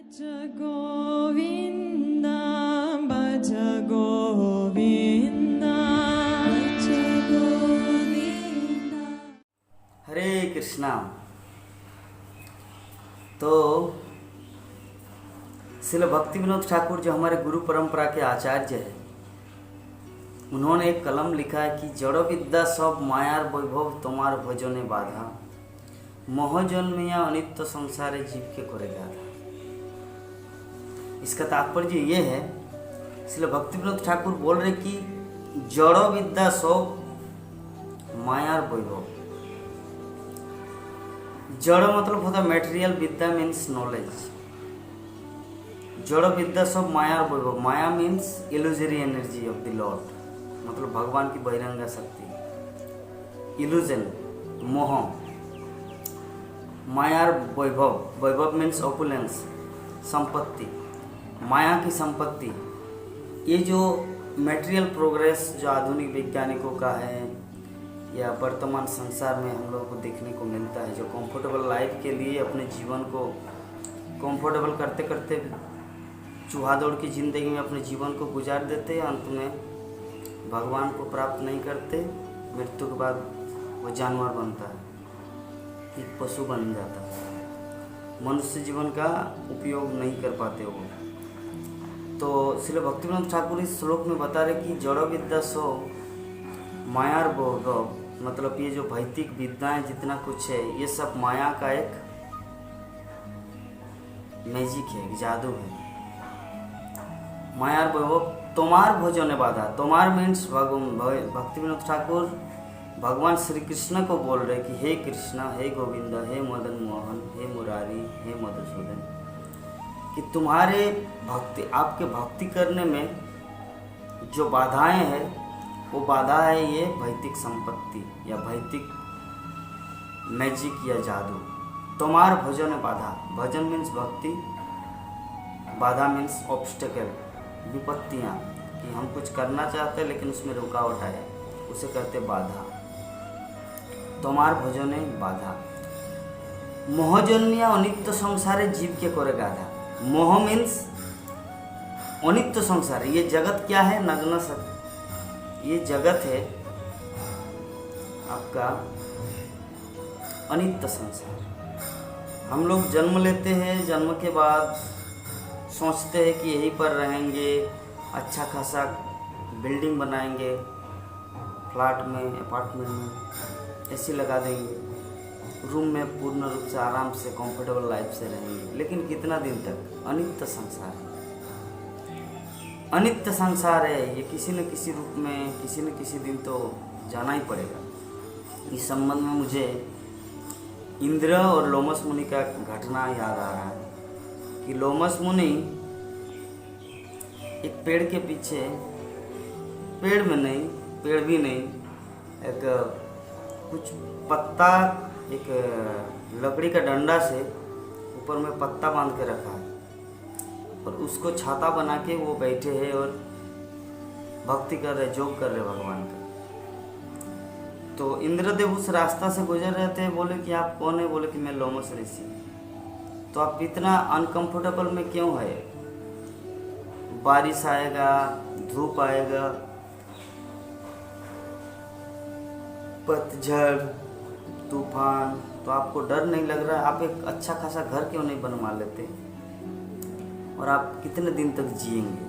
भज गोविंद भज गोविंद भज गोविंद। हरे कृष्णा। तो श्रील भक्ति विनोद ठाकुर जो हमारे गुरु परंपरा के आचार्य हैं, उन्होंने एक कलम लिखा है कि जड़ विद्या सब मायार वैभव तुम्हार भजने बाधा, मोह जन्मिया अनित्य संसारे जीव के करे गाधा। इसका तात्पर्य ये है, इसलिए भक्ति विनोद ठाकुर बोल रहे कि जड़ विद्या सब मायार वैभव। जड़ मतलब होता मेटेरियल, विद्या मीन्स नॉलेज। जड़ विद्या सब मायार वैभव। Maya means illusory energy of the Lord, मतलब भगवान की बहिरंगा शक्ति। इल्यूजन, मोह। मायार वैभव, वैभव मीन्स ऑपुलेंस, संपत्ति, माया की संपत्ति। ये जो मेटेरियल प्रोग्रेस जो आधुनिक वैज्ञानिकों का है या वर्तमान संसार में हम लोगों को देखने को मिलता है, जो कंफर्टेबल लाइफ के लिए अपने जीवन को कंफर्टेबल करते करते चूहा दौड़ की ज़िंदगी में अपने जीवन को गुजार देते हैं, अंत में भगवान को प्राप्त नहीं करते। मृत्यु के बाद वो जानवर बनता है, एक पशु बन जाता है, मनुष्य जीवन का उपयोग नहीं कर पाते वो। तो श्रील भक्ति विनोद ठाकुर इस श्लोक में बता रहे कि जड़ विद्या सो मायार वैभव, मतलब ये जो भौतिक विद्याएं जितना कुछ है, ये सब माया का एक मैजिक है, जादू है। मायार वैभव तोमार भोजन बाधा। तोमार मीन्स भक्ति विनोद ठाकुर भगवान श्री कृष्ण को बोल रहे कि हे कृष्ण, हे गोविंद, हे मदन मोहन, हे मुरारी, हे मधुसूदन, कि तुम्हारे भक्ति, आपके भक्ति करने में जो बाधाएं हैं, वो बाधा है ये भौतिक संपत्ति या भौतिक मैजिक या जादू। तुम्हार भजन बाधा। भजन मीन्स भक्ति, बाधा मीन्स ऑब्स्टेकल, विपत्तियाँ, कि हम कुछ करना चाहते हैं लेकिन उसमें रुकावट आए, उसे कहते बाधा। तुम्हार भजने बाधा। मोहजन्य अनित्य संसारे जीव के करे गाधा। मोह मीन्स अनित्य संसार। ये जगत क्या है? नग्न सत्य। ये जगत है आपका अनित्य संसार। हम लोग जन्म लेते हैं, जन्म के बाद सोचते हैं कि यहीं पर रहेंगे, अच्छा खासा बिल्डिंग बनाएंगे, फ्लैट में, अपार्टमेंट में एसी लगा देंगे, रूम में पूर्ण रूप से आराम से कंफर्टेबल लाइफ से रहेंगे। लेकिन कितना दिन तक? अनित्य संसार है। अनित्य संसार है, ये किसी न किसी रूप में किसी न किसी दिन तो जाना ही पड़ेगा। इस संबंध में मुझे इंद्र और लोमस मुनि का घटना याद आ रहा है कि लोमस मुनि एक पेड़ के पीछे, पेड़ में नहीं, पेड़ भी नहीं, एक कुछ पत्ता, एक लकड़ी का डंडा से ऊपर में पत्ता बांध के रखा है और उसको छाता बना के वो बैठे हैं और भक्ति कर रहे, जोग कर रहे भगवान का। तो इंद्रदेव उस रास्ता से गुजर रहे थे, बोले कि आप कौन है? बोले कि मैं लोमस ऋषि। तो आप इतना अनकंफर्टेबल में क्यों है? बारिश आएगा, धूप आएगा, पतझड़, तूफान, तो आपको डर नहीं लग रहा? आप एक अच्छा खासा घर क्यों नहीं बनवा लेते? और आप कितने दिन तक जिएंगे?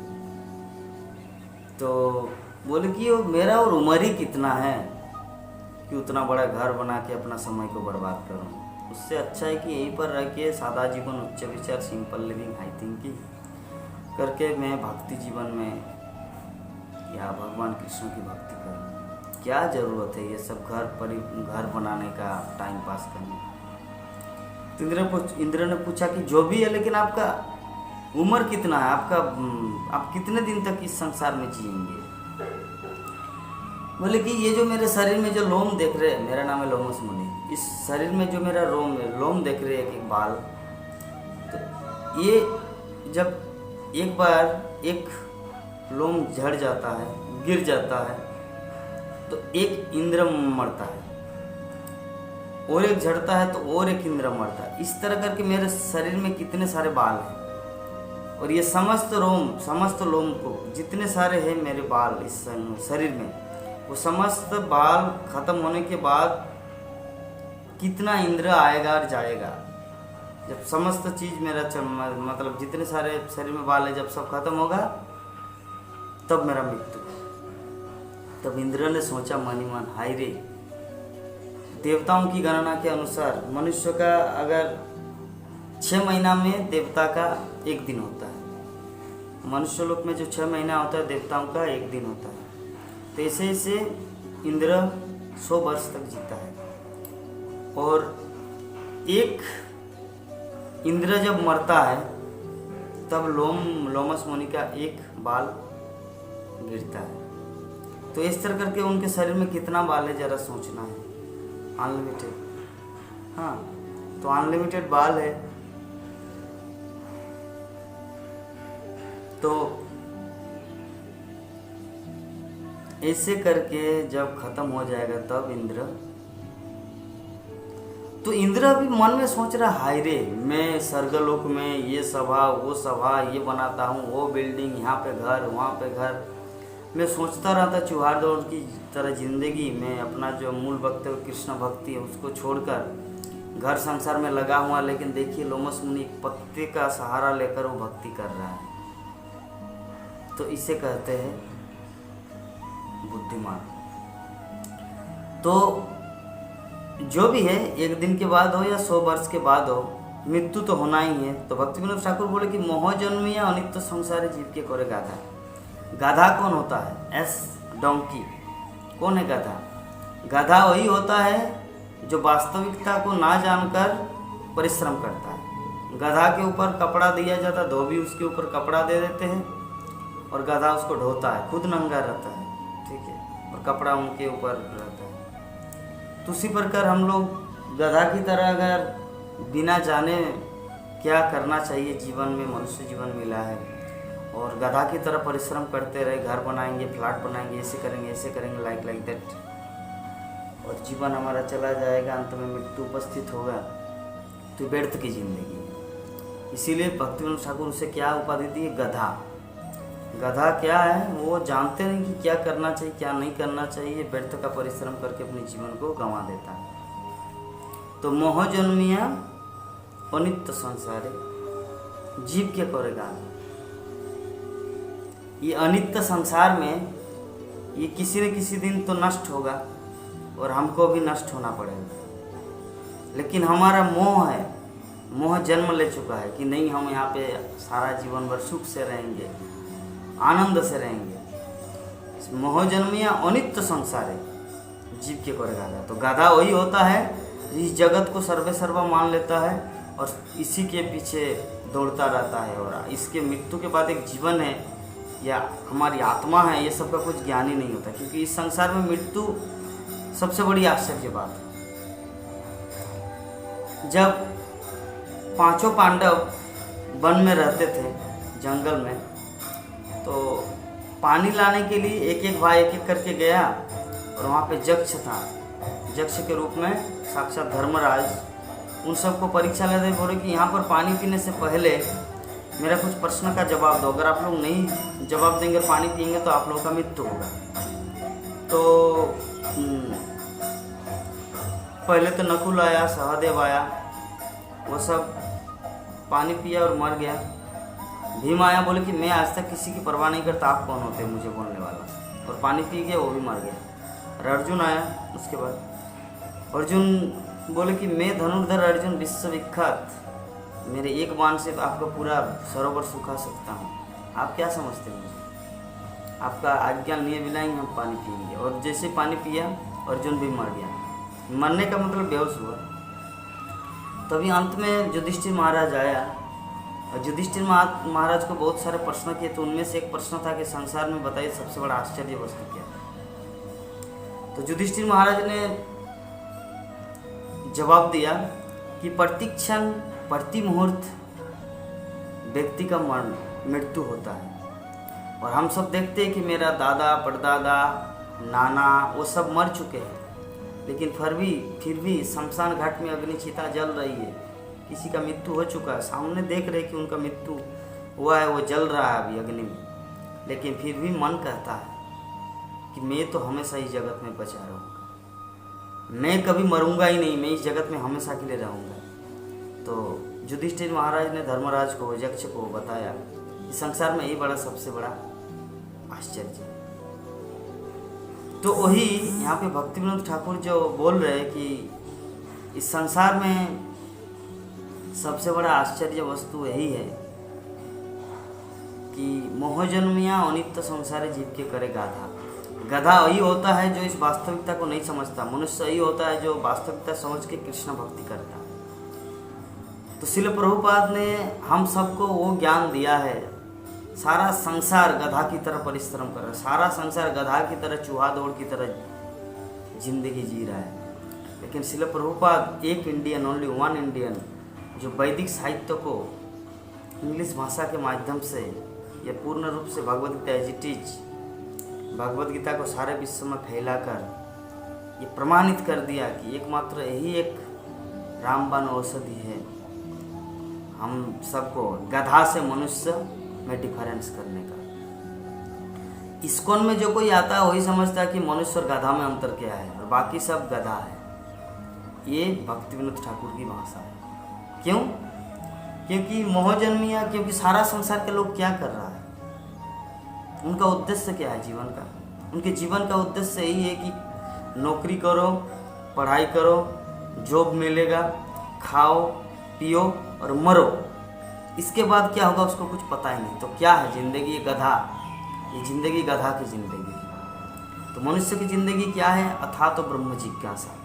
तो बोले कि वो मेरा और उम्र ही कितना है कि उतना बड़ा घर बना के अपना समय को बर्बाद करूं। उससे अच्छा है कि यहीं पर रह के सादा जीवन, उच्च विचार, सिंपल लिविंग, हाई थिंकिंग करके मैं भक्ति जीवन में या भगवान कृष्ण की भक्ति करूं। क्या ज़रूरत है ये सब घर बनाने का, टाइम पास करने। तो इंद्र ने पूछा कि जो भी है, लेकिन आपका उम्र कितना है? आप कितने दिन तक इस संसार में जिएंगे? बोले कि ये जो मेरे शरीर में जो लोम देख रहे हैं, मेरा नाम है लोमस मुनि, इस शरीर में जो मेरा लोम देख रहे हैं, एक बाल, तो ये जब एक बार एक लोम झड़ जाता है, गिर जाता है, तो एक इंद्र मरता है, और एक झड़ता है तो और एक इंद्र मरता है। इस तरह करके मेरे शरीर में कितने सारे बाल हैं, और ये समस्त लोम को जितने सारे हैं मेरे बाल इस शरीर में, वो समस्त बाल खत्म होने के बाद कितना इंद्र आएगा और जाएगा। जब समस्त चीज मेरा मतलब जितने सारे शरीर में बाल है जब सब खत्म होगा तब मेरा मृत्यु। तब इंद्र ने सोचा मन ही मन, हाय रे, देवताओं की गणना के अनुसार मनुष्य का अगर 6 महीना में देवता का 1 दिन होता है, मनुष्य लोक में जो 6 महीना होता है देवताओं का 1 दिन होता है। तो ऐसे ऐसे इंद्र 100 वर्ष तक जीता है। और एक इंद्र जब मरता है तब लोमस मुनि का एक बाल गिरता है। तो इस तरह करके उनके शरीर में कितना बाल है जरा सोचना है। अनलिमिटेड, हाँ, तो अनलिमिटेड बाल है। तो ऐसे करके जब खत्म हो जाएगा तब इंद्र अभी मन में सोच रहा, हाय रे, मैं स्वर्गलोक में ये सभा वो सभा ये बनाता हूँ, वो बिल्डिंग, यहाँ पे घर वहाँ पे घर। मैं सोचता रहता चुहार दौड़ की तरह जिंदगी में अपना जो मूल वक्तव्य कृष्ण भक्ति है उसको छोड़कर घर संसार में लगा हुआ। लेकिन देखिए लोमस मुनि पत्ते का सहारा लेकर वो भक्ति कर रहा है। तो इसे कहते हैं बुद्धिमान। तो जो भी है 1 दिन के बाद हो या 100 वर्ष के बाद हो, मृत्यु तो होना ही है। तो भक्ति विनोद ठाकुर बोले कि मोह जन्मिया अनित्य संसार जीव के करे गाधा। गाधा कौन होता है? S donkey. कौन है गाधा? गाधा वही होता है जो वास्तविकता को ना जानकर परिश्रम करता है। गधा के ऊपर कपड़ा दिया जाता, धोबी उसके ऊपर कपड़ा दे देते हैं और गधा उसको ढोता है, खुद नंगा रहता है, ठीक है, और कपड़ा उनके ऊपर रहता है। तो उसी प्रकार हम लोग गधा की तरह अगर बिना जाने क्या करना चाहिए जीवन में, मनुष्य जीवन मिला है, और गधा की तरह परिश्रम करते रहे, घर बनाएंगे, फ्लैट बनाएंगे, ऐसे करेंगे, लाइक दैट, और जीवन हमारा चला जाएगा, अंत में मृत्यु उपस्थित होगा, तो व्यर्थ की जिंदगी। इसीलिए भक्ति विनोद ठाकुर उसे क्या उपाधि दी? गधा। गधा क्या है? वो जानते नहीं कि क्या करना चाहिए क्या नहीं करना चाहिए, व्यर्थ का परिश्रम करके अपने जीवन को गंवा देता है। तो मोह जन्मिया अनित्य संसारे जीव के करेगा। ये अनित्य संसार में ये किसी न किसी दिन तो नष्ट होगा और हमको भी नष्ट होना पड़ेगा। लेकिन हमारा मोह है, मोह जन्म ले चुका है कि नहीं, हम यहाँ पे सारा जीवन भर सुख से रहेंगे, आनंद से रहेंगे। मोह जन्मिया अनित्य संसार है जीव के कर गाधा। तो गाधा वही होता है इस जगत को सर्वे सर्वा मान लेता है और इसी के पीछे दौड़ता रहता है, और इसके मृत्यु के बाद एक जीवन है या हमारी आत्मा है, ये सब का कुछ ज्ञान ही नहीं होता। क्योंकि इस संसार में मृत्यु सबसे बड़ी आश्चर्य बात है। जब 5 पांडव वन में रहते थे, जंगल में, तो पानी लाने के लिए एक भाई एक करके गया, और वहाँ पे यक्ष था, यक्ष के रूप में साक्षात धर्मराज उन सबको परीक्षा लेते बोले कि यहाँ पर पानी पीने से पहले मेरा कुछ प्रश्न का जवाब दो, अगर आप लोग नहीं जवाब देंगे, पानी पिएंगे, तो आप लोगों का मृत्यु होगा। तो पहले तो नकुल आया, सहदेव आया, वो सब पानी पिया और मर गया। भीम आया, बोले कि मैं आज तक किसी की परवाह नहीं करता, आप कौन होते हैं मुझे बोलने वाला, और पानी पी गया, वो भी मर गया। और अर्जुन आया, उसके बाद अर्जुन बोले कि मैं धनुर्धर अर्जुन विश्वविख्यात, मेरे एक बाण से आपका पूरा सरोवर सुखा सकता हूँ, आप क्या समझते हैं मुझे, आपका आज्ञा लिए बिना ही हम पानी पिएंगे। और जैसे पानी पिया अर्जुन भी मर गया। मरने का मतलब बेहोश हुआ। तभी अंत में युधिष्ठिर महाराज आया, और युधिष्ठिर महाराज को बहुत सारे प्रश्न किए, तो उनमें से एक प्रश्न था कि संसार में बताइए सबसे बड़ा आश्चर्य वस्तु क्या है। तो युधिष्ठिर महाराज ने जवाब दिया कि प्रति क्षण प्रति मुहूर्त व्यक्ति का मृत्यु होता है, और हम सब देखते हैं कि मेरा दादा परदादा नाना वो सब मर चुके हैं, लेकिन फिर भी शमशान घाट में अग्निचिता जल रही है, किसी का मृत्यु हो चुका है, सामने देख रहे कि उनका मृत्यु हुआ है, वो जल रहा है अभी अग्नि में, लेकिन फिर भी मन कहता है कि मैं तो हमेशा इस जगत में बचा रहूँगा, मैं कभी मरूंगा ही नहीं, मैं इस जगत में हमेशा के लिए रहूँगा। तो युधिष्ठिर महाराज ने धर्मराज को, यक्ष को बताया कि संसार में यही बड़ा सबसे बड़ा आश्चर्य है। तो वही यहाँ पे भक्ति विनोद ठाकुर जो बोल रहे हैं कि इस संसार में सबसे बड़ा आश्चर्य वस्तु यही है कि मोह जन्मिया अनित्य संसार जीव के करे गाधा। गधा वही होता है जो इस वास्तविकता को नहीं समझता, मनुष्य वही होता है जो वास्तविकता समझ के कृष्ण भक्ति करता है। तो श्रील प्रभुपाद ने हम सबको वो ज्ञान दिया है। सारा संसार गधा की तरह परिश्रम कर रहा है, सारा संसार गधा की तरह, चूहा दौड़ की तरह जिंदगी जी रहा है, लेकिन श्रील प्रभुपाद एक इंडियन, ओनली वन इंडियन, जो वैदिक साहित्य को इंग्लिश भाषा के माध्यम से या पूर्ण रूप से Bhagavad Gita as it is, Bhagavad Gita को सारे विश्व में फैलाकर ये प्रमाणित कर दिया कि एकमात्र यही एक रामबाण औषधि है हम सबको गधा से मनुष्य में डिफरेंस करने का। इस्कॉन में जो कोई आता है वही समझता है कि मनुष्य और गधा में अंतर क्या है और बाकी सब गधा है। ये भक्ति विनोद ठाकुर की भाषा है। क्यों? क्योंकि मोह जन्मिया, क्योंकि सारा संसार के लोग क्या कर रहा है, उनका उद्देश्य क्या है जीवन का? उनके जीवन का उद्देश्य यही है कि नौकरी करो, पढ़ाई करो, जॉब मिलेगा, खाओ पियो और मरो, इसके बाद क्या होगा उसको कुछ पता ही नहीं। तो क्या है जिंदगी? ये गधा, ये जिंदगी गधा की जिंदगी है। तो मनुष्य की जिंदगी क्या है? अथात तो ब्रह्म जिज्ञासा।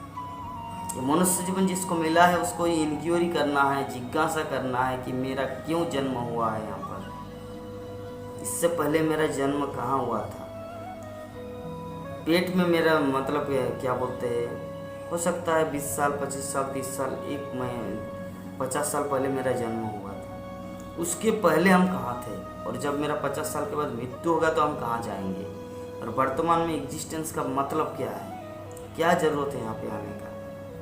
ये मनुष्य जीवन जिसको मिला है उसको ये इंक्वायरी करना है, जिज्ञासा करना है कि मेरा क्यों जन्म हुआ है यहाँ पर, इससे पहले मेरा जन्म कहाँ हुआ था, पेट में मेरा मतलब क्या बोलते हैं, हो सकता है 20 साल 25 साल 30 साल 50 साल पहले मेरा जन्म हुआ था, उसके पहले हम कहाँ थे, और जब मेरा 50 साल के बाद मृत्यु होगा तो हम कहाँ जाएंगे, और वर्तमान में एग्जिस्टेंस का मतलब क्या है, क्या ज़रूरत है यहाँ पे आने का।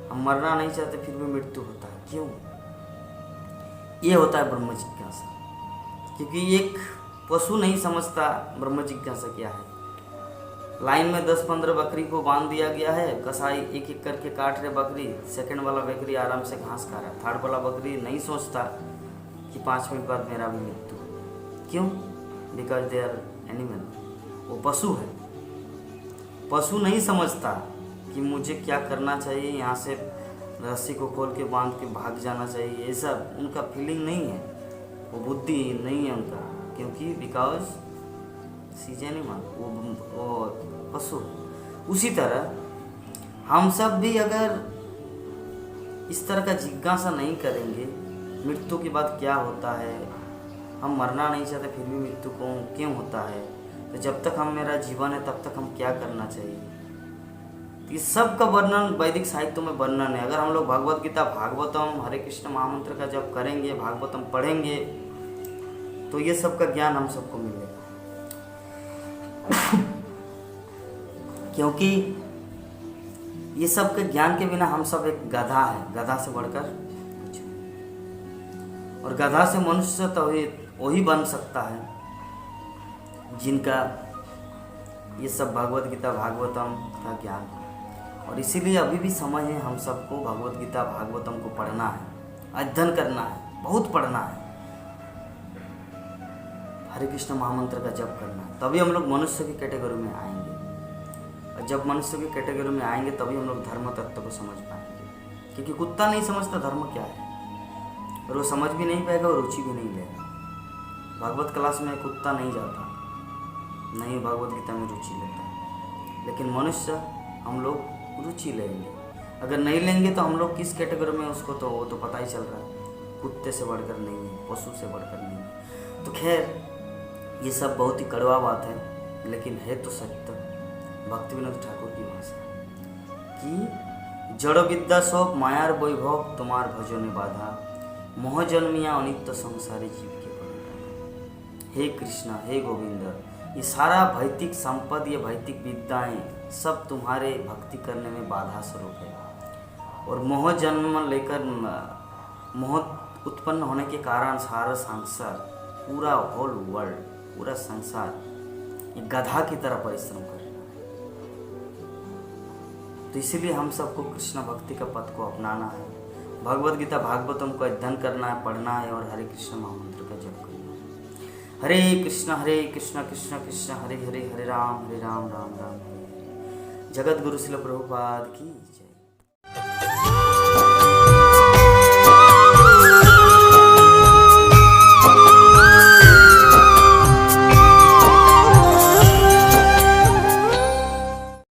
हम मरना नहीं चाहते फिर भी मृत्यु होता है, क्यों? ये होता है ब्रह्म जिज्ञासा। क्योंकि एक पशु नहीं समझता ब्रह्म जिज्ञासा क्या है। लाइन में 10-15 बकरी को बांध दिया गया है, कसाई एक एक करके काट रहे बकरी, सेकंड वाला बकरी आराम से घास खा रहा है, थर्ड वाला बकरी नहीं सोचता कि 5 मिनट बाद मेरा भी मृत्यु। क्यों? बिकॉज दे आर एनिमल, वो पशु है। पशु नहीं समझता कि मुझे क्या करना चाहिए, यहाँ से रस्सी को खोल के बांध के भाग जाना चाहिए, ये सब उनका फीलिंग नहीं है, वो बुद्धि नहीं है उनका, क्योंकि बिकॉज सीजे नहीं मान वो पशु। उसी तरह हम सब भी अगर इस तरह का जिज्ञासा नहीं करेंगे मृत्यु के बाद क्या होता है, हम मरना नहीं चाहते फिर भी मृत्यु को क्यों होता है, तो जब तक हम मेरा जीवन है तब तक हम क्या करना चाहिए, इस सब का वर्णन वैदिक साहित्य में वर्णन है। अगर हम लोग भगवद गीता, भागवतम, हरे कृष्ण महामंत्र का जब करेंगे, भागवतम पढ़ेंगे, तो ये सब का ज्ञान हम सबको मिलेगा। क्योंकि ये सब के ज्ञान के बिना हम सब एक गधा है, गधा से बढ़कर कुछ नहीं। और गधा से मनुष्य तो वही बन सकता है जिनका ये सब भगवद गीता भागवतम का ज्ञान है। और इसीलिए अभी भी समय है हम सबको भगवद गीता भागवतम को पढ़ना है, अध्ययन करना है, बहुत पढ़ना है, हरे कृष्ण महामंत्र का जप करना है, तभी हम लोग मनुष्य की कैटेगरी में आएंगे। और जब मनुष्य की कैटेगरी में आएंगे तभी हम लोग धर्म तत्व को समझ पाएंगे। क्योंकि कुत्ता नहीं समझता धर्म क्या है, और वो समझ भी नहीं पाएगा और रुचि भी नहीं लेगा। भागवत क्लास में कुत्ता नहीं जाता, नहीं भगवद गीता में रुचि लेता, लेकिन मनुष्य हम लोग रुचि लेंगे। अगर नहीं लेंगे तो हम लोग किस कैटेगरी में, उसको तो वो तो पता ही चल रहा है, कुत्ते से बढ़कर नहीं है, पशु से बढ़कर नहीं है। तो खैर ये सब बहुत ही कड़वा बात है, लेकिन है तो सत्य भक्ति विनोद ठाकुर की भाषा कि जड़ विद्या शोक मायार वैभव तुम्हार भजने बाधा, मोह जन्मिया अनित्य संसारी जीव के परिणाम। हे कृष्णा, हे गोविंद, ये सारा भौतिक संपद, ये भौतिक विद्याएं सब तुम्हारे भक्ति करने में बाधा स्वरूप है। और मोह जन्म लेकर मोह उत्पन्न होने के कारण सारा संसार पूरा होल वर्ल्ड, पूरा संसार एक गधा की तरह परिश्रम कर रहा है। तो इसीलिए हम सबको कृष्ण भक्ति का पथ को अपनाना है, भगवद गीता भागवतम को अध्ययन करना है, पढ़ना है और हरे कृष्ण महामंत्र का जप करना है। हरे कृष्ण कृष्ण कृष्ण हरे हरे, हरे राम राम राम हरे हरे। जगत गुरु शिल प्रभुपाद की जय।